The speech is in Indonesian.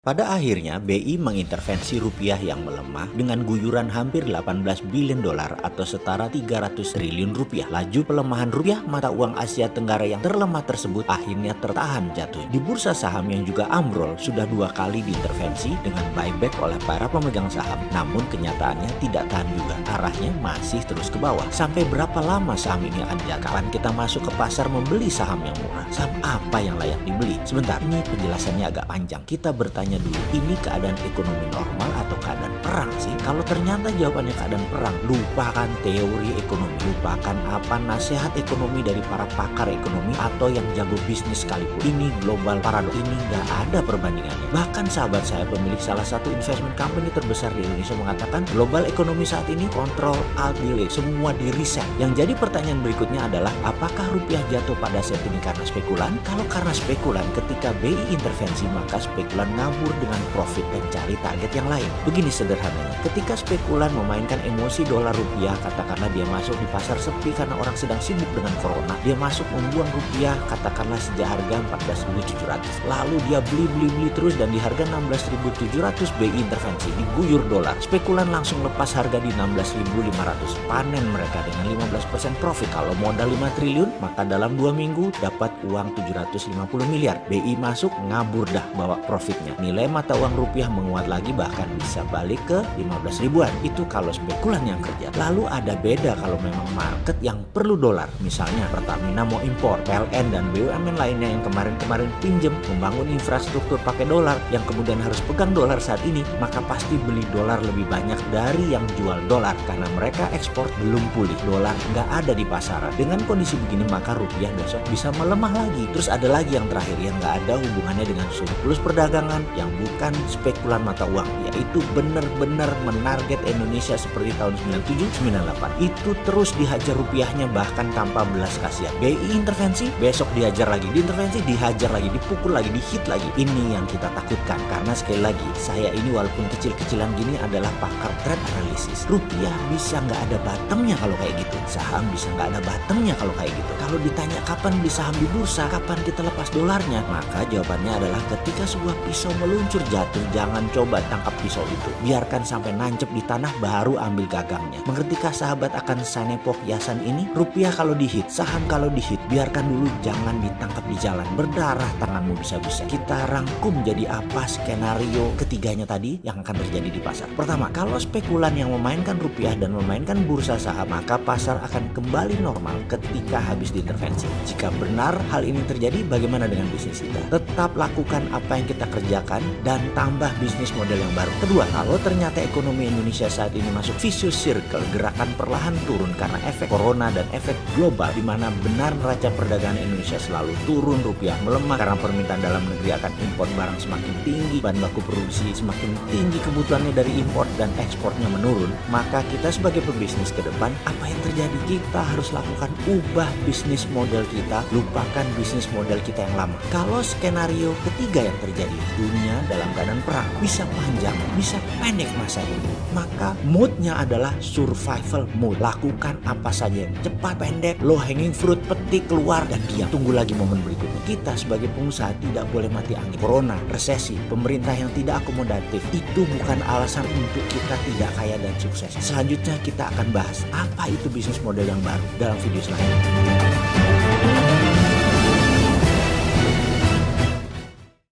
Pada akhirnya, BI mengintervensi rupiah yang melemah dengan guyuran hampir 18 billion dolar atau setara 300 triliun rupiah. Laju pelemahan rupiah mata uang Asia Tenggara yang terlemah tersebut akhirnya tertahan jatuh. Di bursa saham yang juga ambrol sudah 2 kali diintervensi dengan buyback oleh para pemegang saham. Namun kenyataannya tidak tahan juga. Arahnya masih terus ke bawah. Sampai berapa lama saham ini akan jatuh? Kapan kita masuk ke pasar membeli saham yang murah? Saham apa yang layak dibeli? Sebentar, ini penjelasannya agak panjang. Kita bertanya dulu, ini keadaan ekonomi normal atau keadaan perang sih? Kalau ternyata jawabannya keadaan perang, lupakan teori ekonomi, lupakan apa nasihat ekonomi dari para pakar ekonomi atau yang jago bisnis sekalipun. Ini global paradox, ini nggak ada perbandingannya. Bahkan sahabat saya, pemilik salah satu investment company terbesar di Indonesia, mengatakan global ekonomi saat ini kontrol alt delete, semua di reset. Yang jadi pertanyaan berikutnya adalah, apakah rupiah jatuh pada saat ini karena spekulan? Kalau karena spekulan, ketika BI intervensi, maka spekulan ngabur dengan profit dan cari target yang lain. Begini sederhananya, ketika spekulan memainkan emosi dolar rupiah, katakanlah dia masuk di pasar sepi karena orang sedang sibuk dengan corona, dia masuk membuang rupiah katakanlah sejak harga 14.700, lalu dia beli terus dan di harga 16.700 BI intervensi, diguyur dolar, spekulan langsung lepas harga di 16.500, panen mereka dengan 15% profit. Kalau modal 5 triliun, maka dalam 2 minggu dapat uang 750 miliar. BI masuk, ngabur dah bawa profitnya. Nilai mata uang rupiah menguat lagi, bahkan bisa balik ke 15 ribuan. Itu kalau spekulan yang kerja. Lalu ada beda kalau memang market yang perlu dolar. Misalnya Pertamina mau impor, PLN dan BUMN lainnya yang kemarin pinjem membangun infrastruktur pakai dolar, yang kemudian harus pegang dolar saat ini, maka pasti beli dolar lebih banyak dari yang jual dolar karena mereka ekspor belum pulih, dolar nggak ada di pasaran. Dengan kondisi begini maka rupiah besok bisa melemah lagi. Terus ada lagi yang terakhir yang nggak ada hubungannya dengan surplus perdagangan, yang bukan spekulan mata uang, yaitu benar-benar menarget Indonesia seperti tahun 97-98. Itu terus dihajar rupiahnya bahkan tanpa belas kasihan. BI intervensi, besok dihajar lagi, diintervensi, dihajar lagi, dipukul lagi, dihit lagi. Ini yang kita takutkan karena sekali lagi, saya ini walaupun kecil-kecilan gini adalah pakar trade analysis. Rupiah bisa nggak ada bottomnya kalau kayak gitu. Saham bisa nggak ada bottomnya kalau kayak gitu. Kalau ditanya kapan beli saham di bursa, kapan kita lepas dolarnya, maka jawabannya adalah ketika sebuah pisau meluncur jatuh, jangan coba tangkap pisau itu. Biarkan sampai nancep di tanah baru ambil gagangnya. Mengertikah sahabat akan sanepok hiasan ini? Rupiah kalau dihit, saham kalau dihit, biarkan dulu, jangan ditangkap di jalan. Berdarah tanganmu bisa-bisa. Kita rangkum jadi apa skenario ketiganya tadi yang akan terjadi di pasar. Pertama, kalau spekulan yang memainkan rupiah dan memainkan bursa saham, maka pasar akan kembali normal ketika habis diintervensi. Jika benar hal ini terjadi, bagaimana dengan bisnis kita? Tetap lakukan apa yang kita kerjakan dan tambah bisnis model yang baru. Kedua, kalau ternyata ekonomi Indonesia saat ini masuk vicious circle, gerakan perlahan turun karena efek corona dan efek global, di mana benar neraca perdagangan Indonesia selalu turun, rupiah melemah karena permintaan dalam negeri akan impor barang semakin tinggi, bahan baku produksi semakin tinggi, kebutuhannya dari impor dan ekspornya menurun, maka kita sebagai pebisnis ke depan, apa yang terjadi? Kita harus lakukan ubah bisnis model kita, lupakan bisnis model kita yang lama. Kalau skenario ketiga yang terjadi, dunia dalam keadaan perang, bisa panjang, bisa pendek masa ini, maka moodnya adalah survival mode. Lakukan apa saja yang cepat, pendek, low hanging fruit, petik, keluar dan diam. Tunggu lagi momen berikutnya. Kita sebagai pengusaha tidak boleh mati angin. Corona, resesi, pemerintah yang tidak akomodatif, itu bukan alasan untuk kita tidak kaya dan sukses. Selanjutnya kita akan bahas apa itu bisnis model yang baru dalam video selanjutnya.